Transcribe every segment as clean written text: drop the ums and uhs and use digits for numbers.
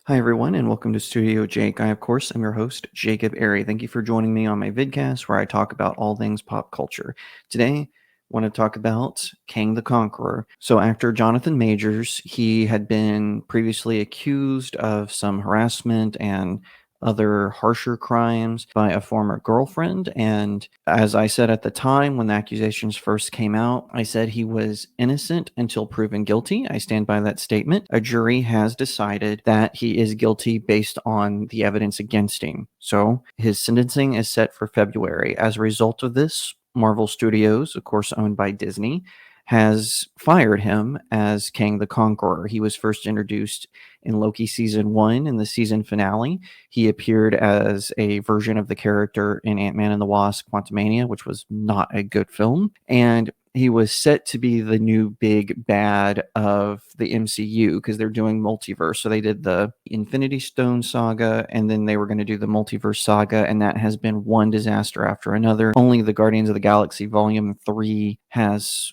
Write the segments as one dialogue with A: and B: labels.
A: Hi, everyone, and welcome to Studio Jake. I, of course, am your host, Jacob Airy. Thank you for joining me on my vidcast where I talk about all things pop culture. Today, I want to talk about Kang the Conqueror. So, actor Jonathan Majors, he had been previously accused of some harassment and other harsher crimes by a former girlfriend. And as I said at the time when the accusations first came out, I said he was innocent until proven guilty. I stand by that statement. A jury has decided that he is guilty based on the evidence against him. So his sentencing is set for February. As a result of this, Marvel Studios, of course owned by Disney, has fired him as Kang the Conqueror. He was first introduced in Loki season 1 in the season finale. He appeared as a version of the character in Ant-Man and the Wasp: Quantumania, which was not a good film. And he was set to be the new big bad of the MCU because they're doing multiverse. So they did the Infinity Stone saga, and then they were going to do the multiverse saga, and that has been one disaster after another. Only the Guardians of the Galaxy Volume 3 has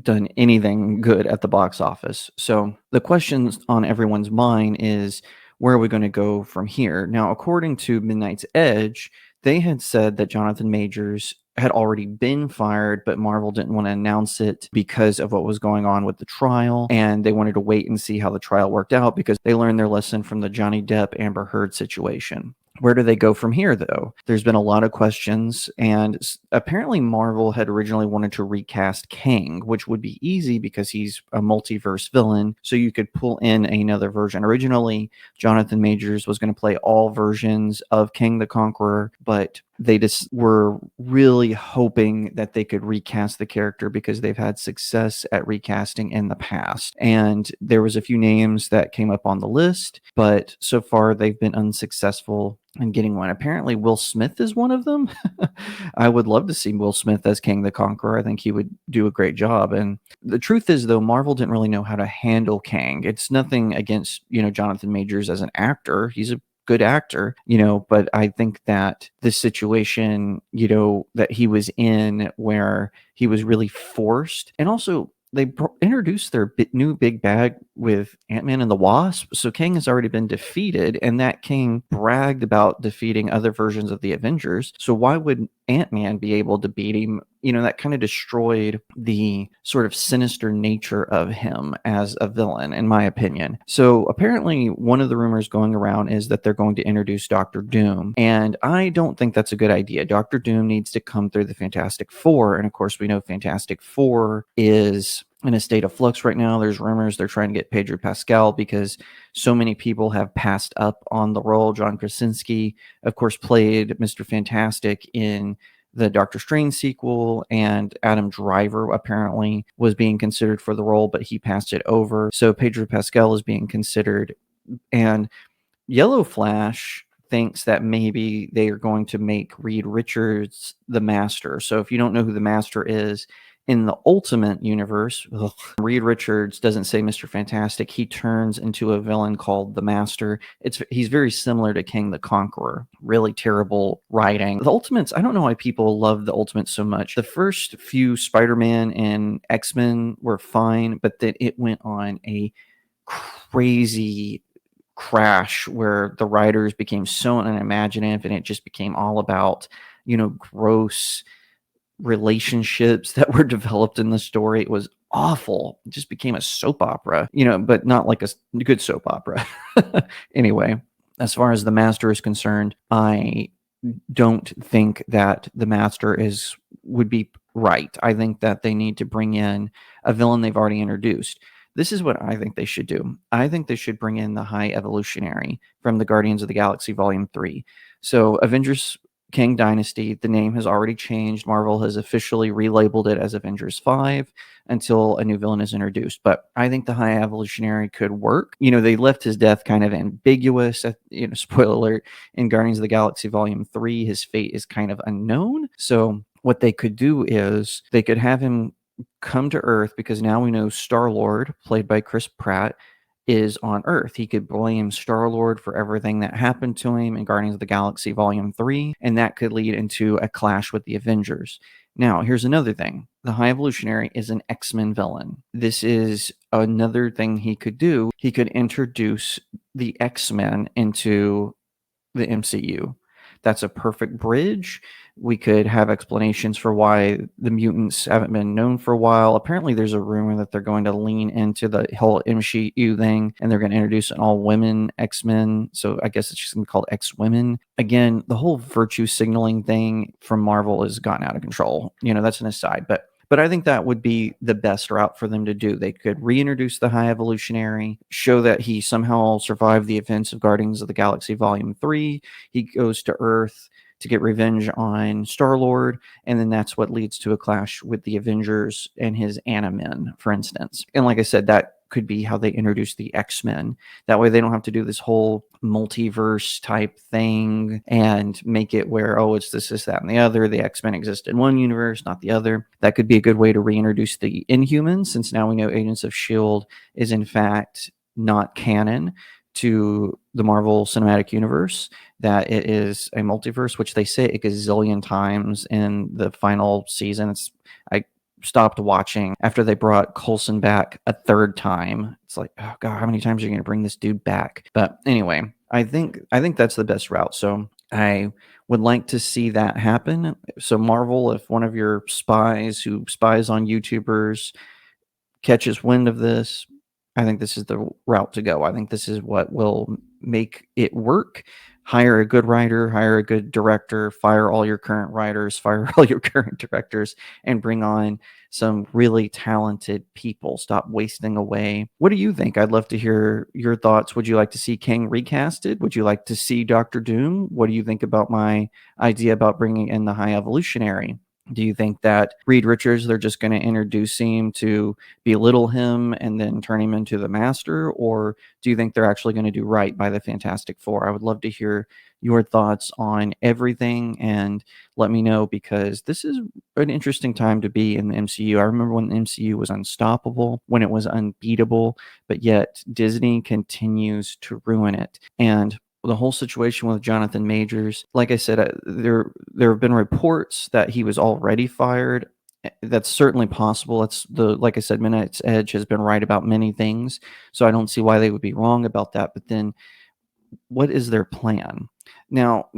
A: done anything good at the box office. So the question on everyone's mind is, where are we going to go from here? Now, according to Midnight's Edge, they had said that Jonathan Majors had already been fired, but Marvel didn't want to announce it because of what was going on with the trial, and they wanted to wait and see how the trial worked out because they learned their lesson from the Johnny Depp Amber Heard situation. Where do they go from here, though? There's been a lot of questions, and apparently Marvel had originally wanted to recast Kang, which would be easy because he's a multiverse villain, so you could pull in another version. Originally, Jonathan Majors was going to play all versions of Kang the Conqueror, but they just were really hoping that they could recast the character because they've had success at recasting in the past. And there was a few names that came up on the list, but so far they've been unsuccessful in getting one. Apparently Will Smith is one of them. I would love to see Will Smith as Kang the Conqueror. I think he would do a great job. And the truth is, though, Marvel didn't really know how to handle Kang. It's nothing against, Jonathan Majors as an actor. He's a good actor, but I think that this situation, that he was in where he was really forced, and also they introduced their new big bad with Ant-Man and the Wasp. So Kang has already been defeated, and that Kang bragged about defeating other versions of the Avengers. So why would Ant-Man be able to beat him? That kind of destroyed the sort of sinister nature of him as a villain, in my opinion. So apparently one of the rumors going around is that they're going to introduce Doctor Doom. And I don't think that's a good idea. Doctor Doom needs to come through the Fantastic Four. And of course, we know Fantastic Four is in a state of flux right now. There's rumors they're trying to get Pedro Pascal because so many people have passed up on the role. John Krasinski, of course, played Mr. Fantastic in the Doctor Strange sequel, and Adam Driver apparently was being considered for the role, but he passed it over. So Pedro Pascal is being considered, and Yellow Flash thinks that maybe they are going to make Reed Richards the Master. So if you don't know who the Master is, in the Ultimate Universe, Reed Richards doesn't say Mr. Fantastic. He turns into a villain called the Master. He's very similar to Kang the Conqueror. Really terrible writing. The Ultimates, I don't know why people love the Ultimates so much. The first few Spider-Man and X-Men were fine, but then it went on a crazy crash where the writers became so unimaginative, and it just became all about, gross relationships that were developed in the story. It was awful. It just became a soap opera, but not like a good soap opera. Anyway, as far as the Master is concerned, I don't think that the Master would be right. I think that they need to bring in a villain they've already introduced. This is what I think they should do. I think they should bring in the High Evolutionary from the Guardians of the Galaxy Volume 3. So Avengers Kang Dynasty, the name has already changed. Marvel has officially relabeled it as Avengers 5 until a new villain is introduced. But I think the High Evolutionary could work. They left his death kind of ambiguous. Spoiler alert, in Guardians of the Galaxy Volume 3, his fate is kind of unknown. So what they could do is they could have him come to Earth, because now we know Star-Lord, played by Chris Pratt, is on Earth. He could blame Star-Lord for everything that happened to him in Guardians of the Galaxy Volume 3, and that could lead into a clash with the Avengers. Now, here's another thing. The High Evolutionary is an X-Men villain. This is another thing he could do. He could introduce the X-Men into the MCU. That's a perfect bridge. We could have explanations for why the mutants haven't been known for a while. Apparently, there's a rumor that they're going to lean into the whole MCU thing and they're going to introduce an all women X-Men. So I guess it's just going to be called X-Women. Again, the whole virtue signaling thing from Marvel has gotten out of control. That's an aside, but I think that would be the best route for them to do. They could reintroduce the High Evolutionary, show that he somehow survived the events of Guardians of the Galaxy Volume 3. He goes to Earth to get revenge on Star-Lord, and then that's what leads to a clash with the Avengers and his Animen, for instance. And like I said, that could be how they introduce the X-Men. That way they don't have to do this whole multiverse type thing and make it where, oh, it's this, that, and the other. The X-Men exist in one universe, not the other. That could be a good way to reintroduce the Inhumans, since now we know Agents of S.H.I.E.L.D. is in fact not canon to the Marvel Cinematic Universe, that it is a multiverse, which they say a gazillion times in the final season. I stopped watching after they brought Coulson back a third time. It's like, oh god, how many times are you going to bring this dude back? But anyway, I think that's the best route. So I would like to see that happen. So Marvel, if one of your spies who spies on YouTubers catches wind of this, I think this is the route to go. I think this is what will make it work. Hire a good writer, hire a good director, fire all your current writers, fire all your current directors, and bring on some really talented people. Stop wasting away. What do you think? I'd love to hear your thoughts. Would you like to see Kang recasted? Would you like to see Doctor Doom? What do you think about my idea about bringing in the High Evolutionary? Do you think that Reed Richards, they're just going to introduce him to belittle him and then turn him into the master? Or do you think they're actually going to do right by the Fantastic Four? I would love to hear your thoughts on everything and let me know, because this is an interesting time to be in the MCU. I remember when the MCU was unstoppable, when it was unbeatable, but yet Disney continues to ruin it. And the whole situation with Jonathan Majors, like I said, there have been reports that he was already fired. That's certainly possible. It's like I said, Midnight's Edge has been right about many things, so I don't see why they would be wrong about that. But then, what is their plan? Now,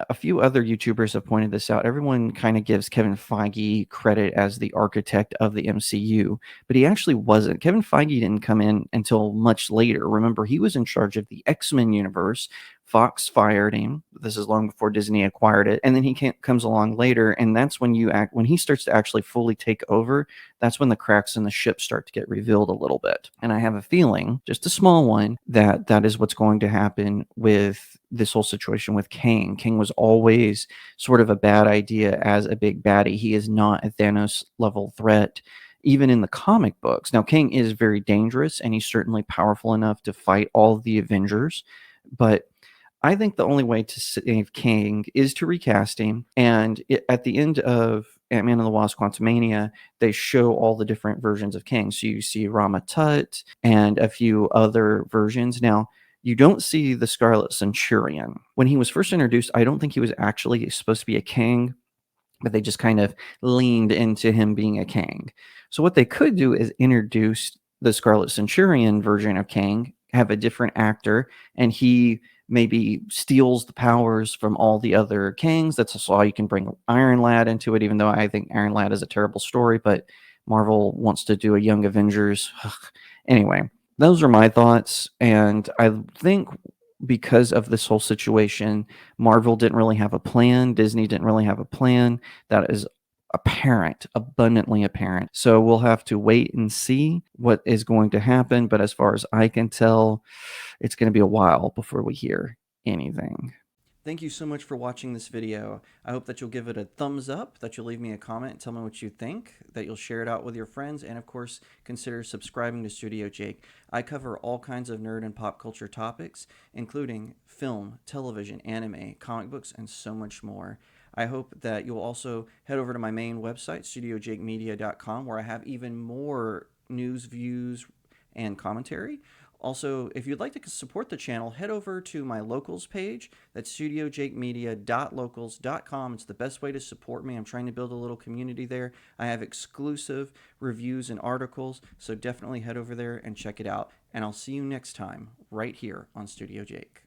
A: a few other YouTubers have pointed this out. Everyone kind of gives Kevin Feige credit as the architect of the MCU, but he actually wasn't. Kevin Feige didn't come in until much later. Remember, he was in charge of the X-Men universe. Fox fired him. This is long before Disney acquired it. And then he comes along later, and that's when when he starts to actually fully take over, that's when the cracks in the ship start to get revealed a little bit. And I have a feeling, just a small one, that that is what's going to happen with this whole situation with Kang. Kang was always sort of a bad idea as a big baddie. He is not a Thanos level threat, even in the comic books. Now, Kang is very dangerous, and he's certainly powerful enough to fight all the Avengers, but I think the only way to save Kang is to recast him. And at the end of Ant-Man and the Wasp: Quantumania, they show all the different versions of Kang. So you see Rama Tut and a few other versions. Now, you don't see the Scarlet Centurion. When he was first introduced, I don't think he was actually supposed to be a Kang, but they just kind of leaned into him being a Kang. So what they could do is introduce the Scarlet Centurion version of Kang, have a different actor, and he maybe steals the powers from all the other Kangs. That's also how you can bring Iron Lad into it, even though I think Iron Lad is a terrible story, but Marvel wants to do a Young Avengers. Anyway, those are my thoughts, and I think because of this whole situation, Marvel didn't really have a plan. Disney didn't really have a plan. That is apparent, abundantly apparent. So we'll have to wait and see what is going to happen. But as far as I can tell, it's going to be a while before we hear anything. Thank you so much for watching this video. I hope that you'll give it a thumbs up, that you'll leave me a comment and tell me what you think, that you'll share it out with your friends, and of course, consider subscribing to StudioJake. I cover all kinds of nerd and pop culture topics, including film, television, anime, comic books, and so much more. I hope that you'll also head over to my main website, StudioJakeMedia.com, where I have even more news, views, and commentary Also, if you'd like to support the channel, head over to my locals page. That's studiojakemedia.locals.com. It's the best way to support me. I'm trying to build a little community there. I have exclusive reviews and articles, so definitely head over there and check it out. And I'll see you next time right here on Studio Jake.